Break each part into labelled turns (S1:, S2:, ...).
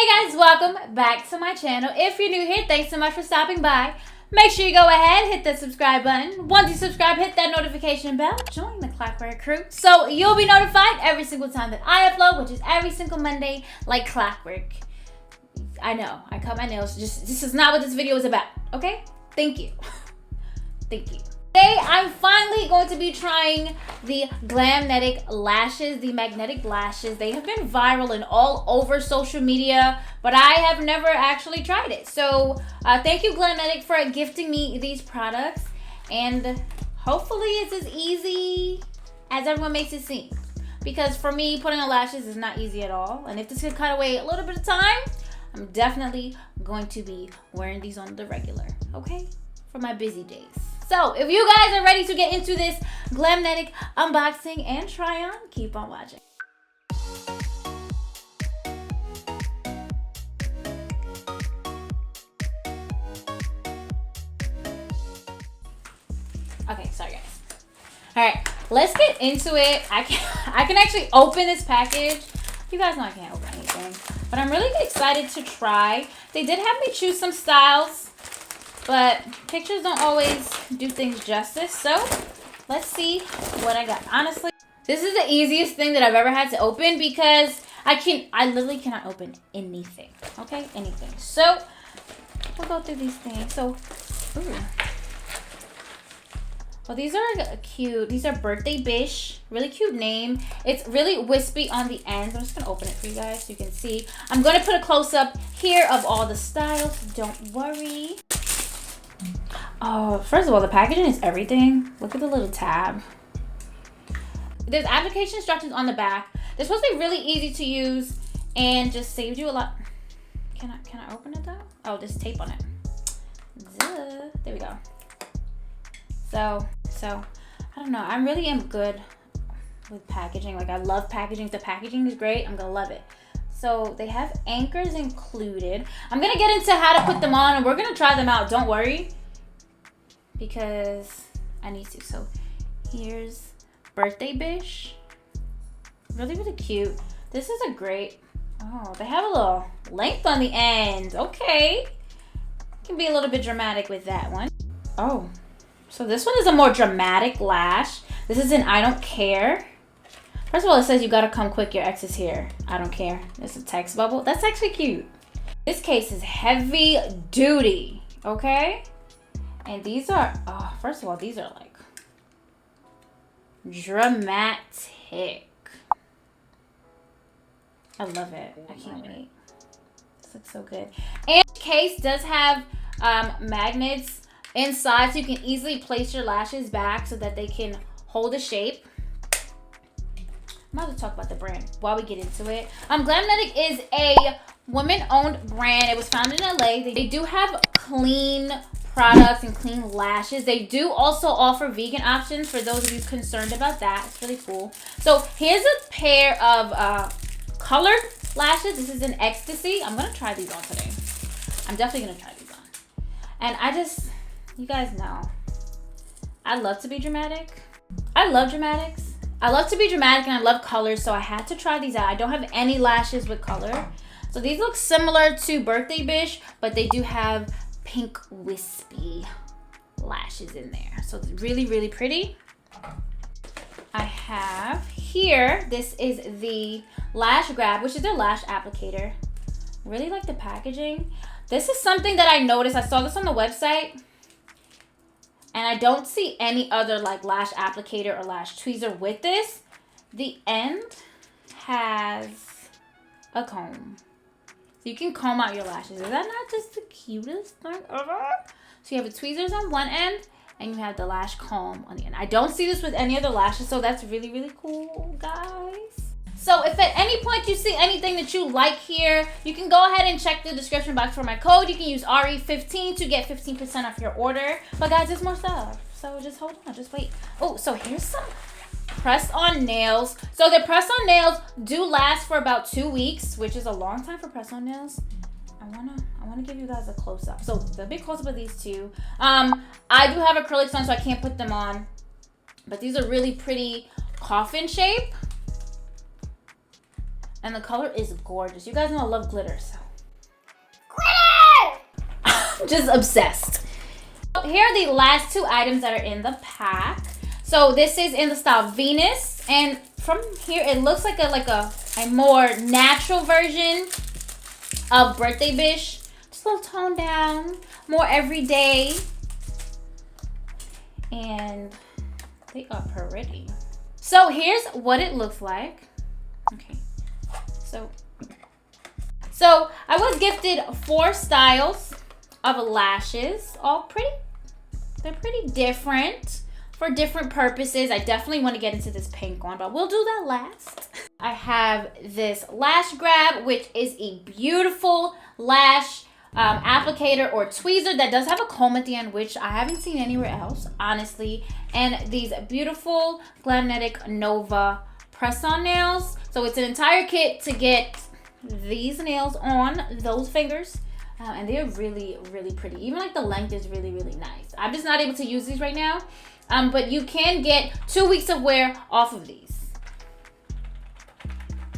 S1: Hey guys, welcome back to my channel. If you're new here, thanks so much for stopping by. Make sure you go ahead, hit that subscribe button. Once you subscribe, hit that notification bell. Join the Clockwork crew so you'll be notified every single time that I upload, which is every single Monday, like clockwork. I know, I cut my nails. This is not what this video is about, okay? Thank you. Thank you. Today, I'm finally going to be trying the Glamnetic lashes, the magnetic lashes. They have been viral and all over social media, but I have never actually tried it. So thank you, Glamnetic, for gifting me these products. And hopefully it's as easy as everyone makes it seem. Because for me, putting on lashes is not easy at all. And if this could cut away a little bit of time, I'm definitely going to be wearing these on the regular, okay? For my busy days. So, if you guys are ready to get into this Glamnetic unboxing and try on, keep on watching. Okay, sorry guys. Alright, let's get into it. I can actually open this package. You guys know I can't open anything. But I'm really excited to try. They did have me choose some styles. But pictures don't always do things justice, so let's see what I got. Honestly, this is the easiest thing that I've ever had to open because I literally cannot open anything, okay? Anything. So, we'll go through these things. So, ooh. Well, these are cute. These are Birthday Bish. Really cute name. It's really wispy on the ends. I'm just going to open it for you guys so you can see. I'm going to put a close-up here of all the styles. Don't worry. Oh, first of all, the packaging is everything. Look at the little tab. There's application instructions on the back. They're supposed to be really easy to use and just saves you a lot. Can I open it though? Oh, there's tape on it. There we go. So I don't know. I really am good with packaging. Like I love packaging. If the packaging is great, I'm gonna love it. So they have anchors included. I'm gonna get into how to put them on and we're gonna try them out. Don't worry. Because I need to. So here's Birthday Bish. Really, really cute. This is a great, oh, they have a little length on the end. Okay. Can be a little bit dramatic with that one. Oh, so this one is a more dramatic lash. This is an I don't care. First of all, it says you gotta come quick, your ex is here. I don't care. There's a text bubble. That's actually cute. This case is heavy duty, okay? And these are, oh, first of all, these are like dramatic. I love it. I can't wait. This looks so good. And the case does have magnets inside so you can easily place your lashes back so that they can hold a shape. I'm about to talk about the brand while we get into it. Glamnetic is a woman-owned brand. It was founded in LA. They do have clean products and clean lashes. They do also offer vegan options for those of you concerned about that. It's really cool. So here's a pair of colored lashes. This is an Ecstasy. I'm gonna try these on today. I'm definitely gonna try these on. And you guys know, I love to be dramatic. I love dramatics. I love to be dramatic and I love colors, so I had to try these out. I don't have any lashes with color. So these look similar to Birthday Bish, but they do have pink wispy lashes in there. So it's really, really pretty. I have here, this is the Lash Grab, which is their lash applicator. Really like the packaging. This is something that I noticed. I saw this on the website. And I don't see any other like lash applicator or lash tweezer with this. The end has a comb. So you can comb out your lashes. Is that not just the cutest thing ever? So you have the tweezers on one end and you have the lash comb on the end. I don't see this with any other lashes, so that's really, really cool, guys. So if at any point you see anything that you like here, you can go ahead and check the description box for my code. You can use ARiiE15 to get 15% off your order. But guys, there's more stuff. So just hold on, just wait. Oh, so here's some press-on nails. So the press-on nails do last for about 2 weeks, which is a long time for press-on nails. I wanna give you guys a close-up. So the big close-up of these two. I do have acrylics on, so I can't put them on. But these are really pretty coffin shape. And the color is gorgeous. You guys know I love glitter, so Just obsessed. Here are the last two items that are in the pack. So this is in the style Venus, and from here it looks like a more natural version of Birthday Bish. Just a little toned down, more everyday, and they are pretty. So here's what it looks like. Okay, so I was gifted 4 styles of lashes, all pretty. They're pretty different for different purposes. I definitely want to get into this pink one, but we'll do that last. I have this Lash Grab, which is a beautiful lash applicator or tweezer that does have a comb at the end, which I haven't seen anywhere else, honestly. And these beautiful Glamnetic Nova press-on nails. So it's an entire kit to get these nails on those fingers. And they're really, really pretty. Even like the length is really, really nice. I'm just not able to use these right now. But you can get 2 weeks of wear off of these.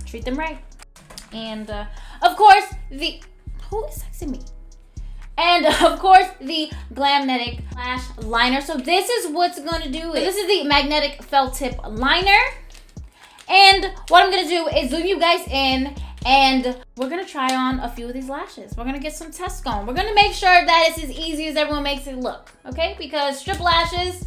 S1: Treat them right. And of course, who is texting me? And of course, the Glamnetic Lash Liner. So this is what's gonna do it. This is the magnetic felt tip liner. And what I'm gonna do is zoom you guys in, and we're gonna try on a few of these lashes. We're gonna get some tests going. We're gonna make sure that it's as easy as everyone makes it look, okay? Because strip lashes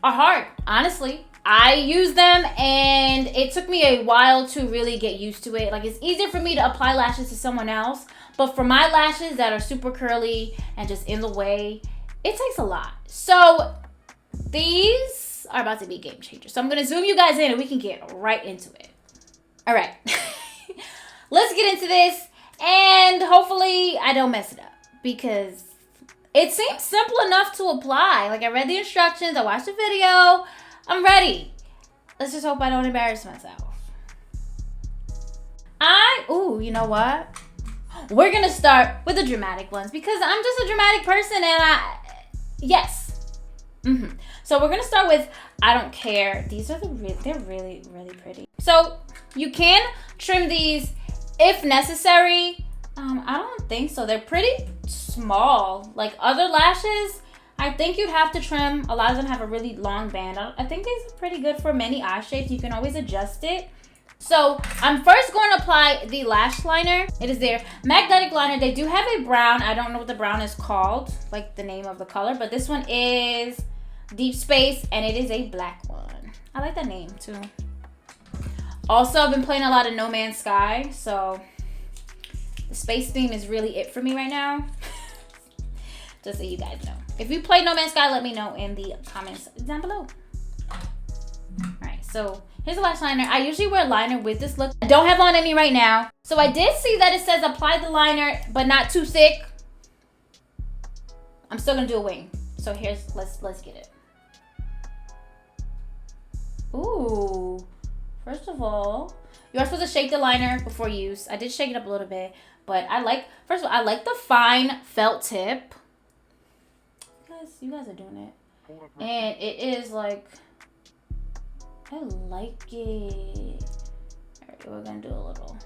S1: are hard, honestly. I use them and it took me a while to really get used to it. Like, it's easier for me to apply lashes to someone else, but for my lashes that are super curly and just in the way, it takes a lot. So these are about to be game changers. So I'm gonna zoom you guys in and we can get right into it. All right, let's get into this, and hopefully I don't mess it up because it seems simple enough to apply. Like, I read the instructions, I watched the video, I'm ready. Let's just hope I don't embarrass myself. Ooh, you know what? We're gonna start with the dramatic ones because I'm just a dramatic person, and yes. So we're gonna start with I Don't Care. These are they're really, really pretty. So you can trim these if necessary. I don't think so. They're pretty small. Like other lashes, I think you'd have to trim. A lot of them have a really long band. I think these are pretty good for many eye shapes. You can always adjust it. So I'm first going to apply the lash liner. It is their magnetic liner. They do have a brown. I don't know what the brown is called, like the name of the color, but this one is Deep Space, and it is a black one. I like that name too. Also, I've been playing a lot of No Man's Sky, so the space theme is really it for me right now. Just so you guys know. If you play No Man's Sky, let me know in the comments down below. Alright, so here's the lash liner. I usually wear liner with this look. I don't have on any right now. So I did see that it says apply the liner, but not too thick. I'm still gonna do a wing. So here's, let's get it. Ooh. First of all, you are supposed to shake the liner before use. I did shake it up a little bit, but first of all, I like the fine felt tip. You guys are doing it. And it is like, I like it. Alright, we're gonna do a little.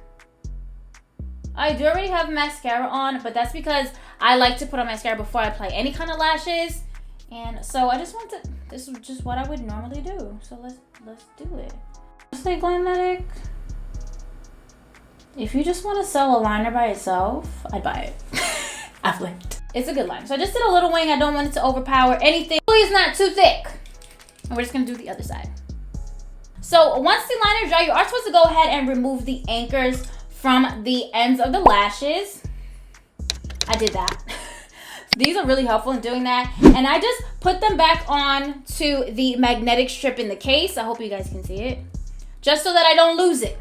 S1: I do already have mascara on, but that's because I like to put on mascara before I apply any kind of lashes. And so I just want to, this is just what I would normally do. So let's do it. Say Glamnetic, if you just want to sell a liner by itself, I'd buy it. I've lived. It's a good liner. So I just did a little wing. I don't want it to overpower anything. It's not too thick. And we're just gonna do the other side. So once the liner is dry, you are supposed to go ahead and remove the anchors from the ends of the lashes. I did that. These are really helpful in doing that. And I just put them back on to the magnetic strip in the case. I hope you guys can see it. Just so that I don't lose it.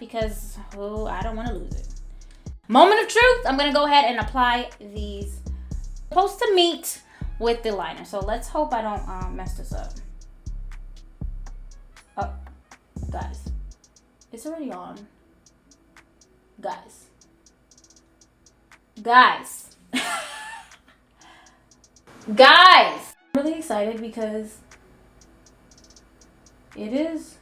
S1: Because, oh, I don't want to lose it. Moment of truth. I'm going to go ahead and apply these. Supposed to meet with the liner. So let's hope I don't mess this up. Oh, guys. It's already on. Guys. Guys. Guys. I'm really excited because it is.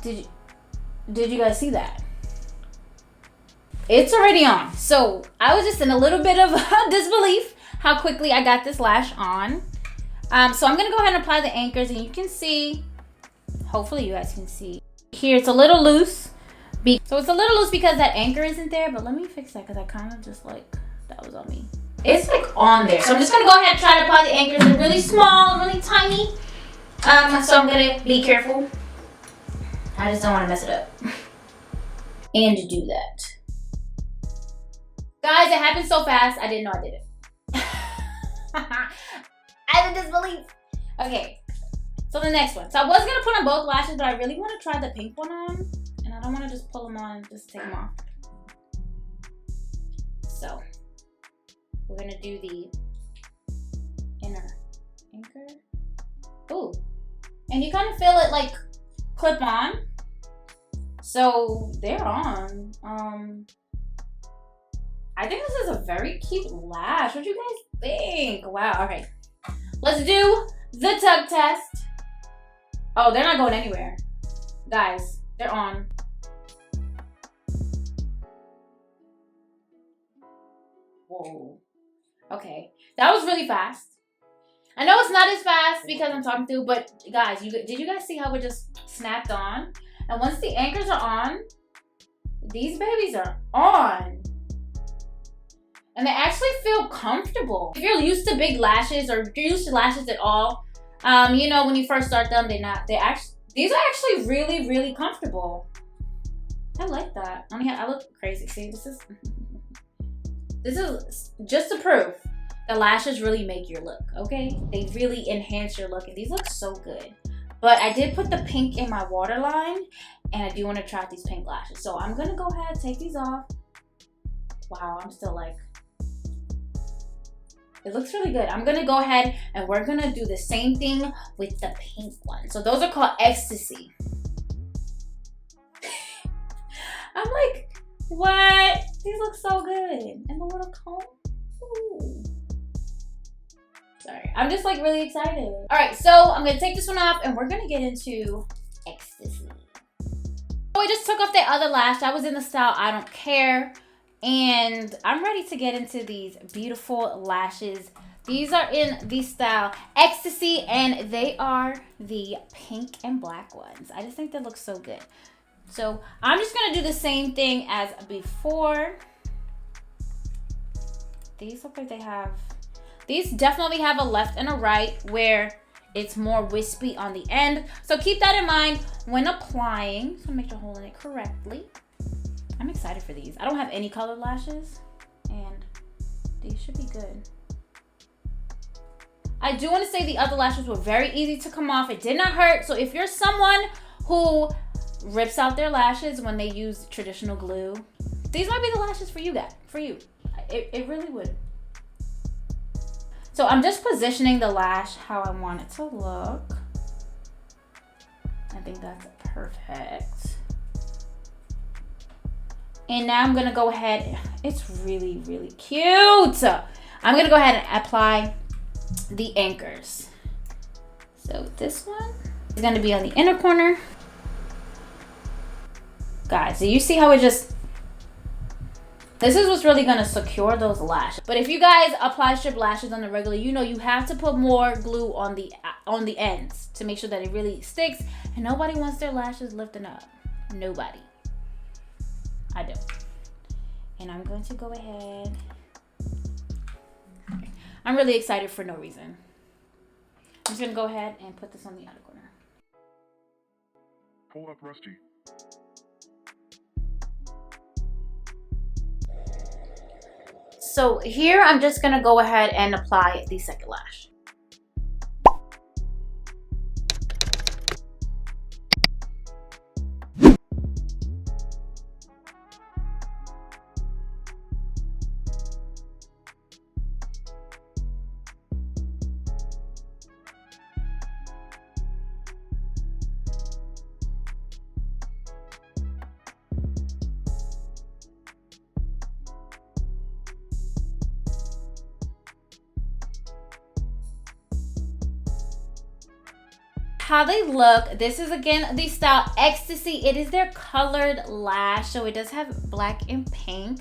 S1: Did you guys see that? it's already on. So I was just in a little bit of disbelief how quickly I got this lash on. So I'm gonna go ahead and apply the anchors, and you can see, hopefully you guys can see. Here it's a little loose. So it's a little loose because that anchor isn't there, but let me fix that because I kind of just like, that was on me. It's like on there. So I'm just gonna go ahead and try to apply the anchors. They're really small, really tiny. So I'm gonna be careful. I just don't want to mess it up. And to do that. Guys, it happened so fast, I didn't know I did it. I had a disbelief. Okay, so the next one. So I was gonna put on both lashes, but I really want to try the pink one on. And I don't want to just pull them on and just take them off. So we're gonna do the inner anchor. Ooh, and you kind of feel it like clip on. So they're on. I think this is a very cute lash. What do you guys think? Wow. Okay, let's do the tug test. Oh, they're not going anywhere, guys. They're on. Whoa. Okay, that was really fast. I know it's not as fast because I'm talking through, but guys, did you guys see how it just snapped on? And once the anchors are on, these babies are on. And they actually feel comfortable. If you're used to big lashes, or if you're used to lashes at all, you know, when you first start them, these are actually really, really comfortable. I like that. I look crazy. See, this is just to prove the lashes really make your look, okay? They really enhance your look, and these look so good. But I did put the pink in my waterline, and I do want to try out these pink lashes. So I'm gonna go ahead and take these off. Wow, I'm still like, it looks really good. I'm gonna go ahead and we're gonna do the same thing with the pink one. So those are called Ecstasy. I'm like, what? These look so good. And the little comb. Ooh. Sorry, I'm just like really excited. All right, so I'm gonna take this one off and we're gonna get into Ecstasy. So I just took off the other lash. I was in the style I Don't Care. And I'm ready to get into these beautiful lashes. These are in the style Ecstasy, and they are the pink and black ones. I just think they look so good. So I'm just gonna do the same thing as before. These look like these definitely have a left and a right where it's more wispy on the end. So keep that in mind when applying. So make sure I'm holding it correctly. I'm excited for these. I don't have any colored lashes, and these should be good. I do want to say the other lashes were very easy to come off. It did not hurt. So if you're someone who rips out their lashes when they use traditional glue, these might be the lashes for you guys. For you, it really would. So I'm just positioning the lash how I want it to look. I think that's perfect. And now I'm gonna go ahead, it's really, really cute. I'm gonna go ahead and apply the anchors. So this one is gonna be on the inner corner. Guys, do you see how it just, this is what's really gonna secure those lashes. But if you guys apply strip lashes on the regular, you know you have to put more glue on the ends to make sure that it really sticks. And nobody wants their lashes lifting up. Nobody. I do. And I'm going to go ahead. I'm really excited for no reason. I'm just gonna go ahead and put this on the outer corner.
S2: Pull up Rusty.
S1: So here I'm just gonna go ahead and apply the second lash. how they look. This is again the style Ecstasy. It is their colored lash, so it does have black and pink.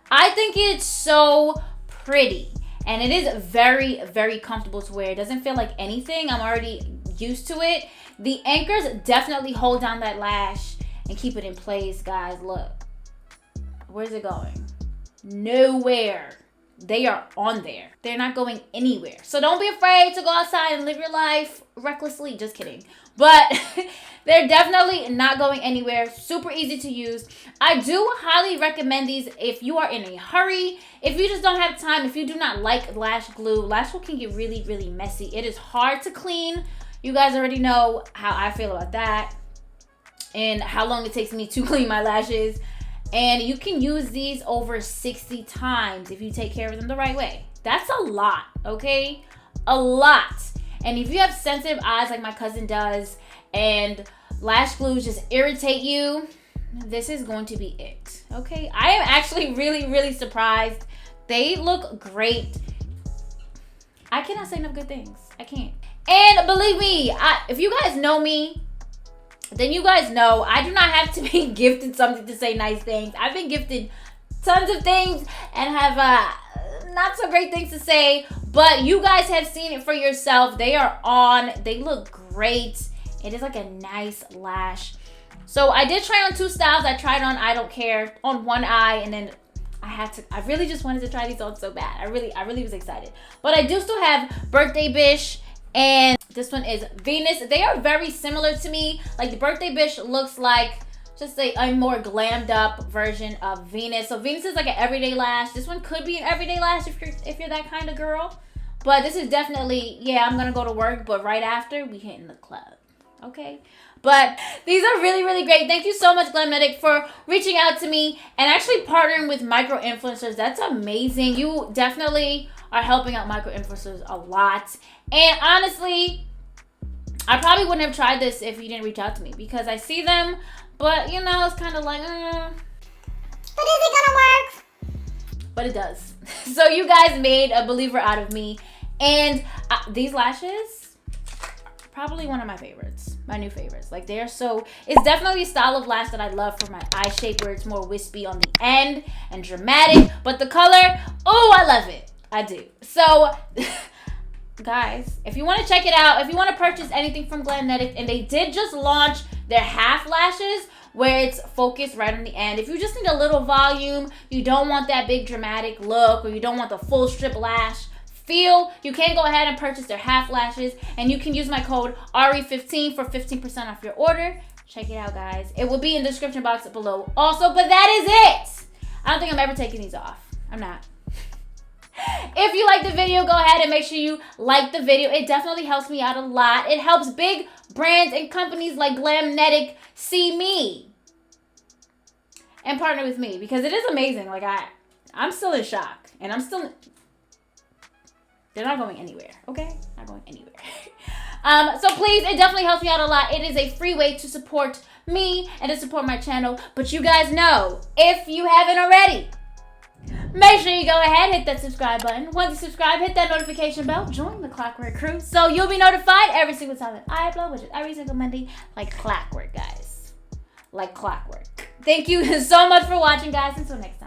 S1: I think it's so pretty, and it is very, very comfortable to wear. It doesn't feel like anything. I'm already used to it. The anchors definitely hold down that lash and keep it in place, guys. Look, where's it going? Nowhere. They are on there. They're not going anywhere. So don't be afraid to go outside and live your life recklessly. Just kidding. But they're definitely not going anywhere. Super easy to use. I do highly recommend these if you are in a hurry. If you just don't have time, if you do not like lash glue. Lash glue can get really, really messy. It is hard to clean. You guys already know how I feel about that and how long it takes me to clean my lashes. And you can use these over 60 times if you take care of them the right way. That's a lot, okay? A lot. And if you have sensitive eyes like my cousin does and lash glues just irritate you, this is going to be it, okay? I am actually really, really surprised. They look great. I cannot say enough good things. I can't. And believe me, if you guys know me, then you guys know I do not have to be gifted something to say nice things. I've been gifted tons of things and have not so great things to say, but you guys have seen it for yourself. They are on. They look great. It is like a nice lash. So I did try on 2 styles. I tried on I Don't Care on one eye, and then I really just wanted to try these on so bad. I really was excited. But I do still have Birthday Bish, and this one is Venus. They are very similar to me. Like the Birthday Bish looks like just a more glammed up version of Venus. So Venus is like an everyday lash. This one could be an everyday lash if you're that kind of girl. But this is definitely, yeah, I'm gonna go to work, but right after we hitting the club. Okay? But these are really, really great. Thank you so much, Glamnetic, for reaching out to me and actually partnering with micro influencers. That's amazing. You definitely are helping out micro influencers a lot. And honestly, I probably wouldn't have tried this if you didn't reach out to me, because I see them, but you know, it's kind of like, but is it gonna work? But it does. So you guys made a believer out of me. And these lashes, probably one of my favorites, my new favorites. Like they're so, it's definitely a style of lash that I love for my eye shape, where it's more wispy on the end and dramatic. But the color, oh, I love it. I do. So guys, if you want to check it out, if you want to purchase anything from Glamnetic, and they did just launch their half lashes where it's focused right on the end. If you just need a little volume, you don't want that big dramatic look, or you don't want the full strip lash feel, you can go ahead and purchase their half lashes, and you can use my code ARiiE15 for 15% off your order. Check it out, guys. It will be in the description box below also, but that is it. I don't think I'm ever taking these off. I'm not. If you like the video, go ahead and make sure you like the video. It definitely helps me out a lot. It helps big brands and companies like Glamnetic see me and partner with me, because it is amazing. Like I'm still in shock, and they're not going anywhere, okay? Not going anywhere. So please, it definitely helps me out a lot. It is a free way to support me and to support my channel. But you guys know, if you haven't already, make sure you go ahead, hit that subscribe button. Once you subscribe, hit that notification bell. Join the Clockwork crew so you'll be notified every single time that I upload, which is every single Monday, like clockwork, guys. Like clockwork. Thank you so much for watching, guys. Until next time.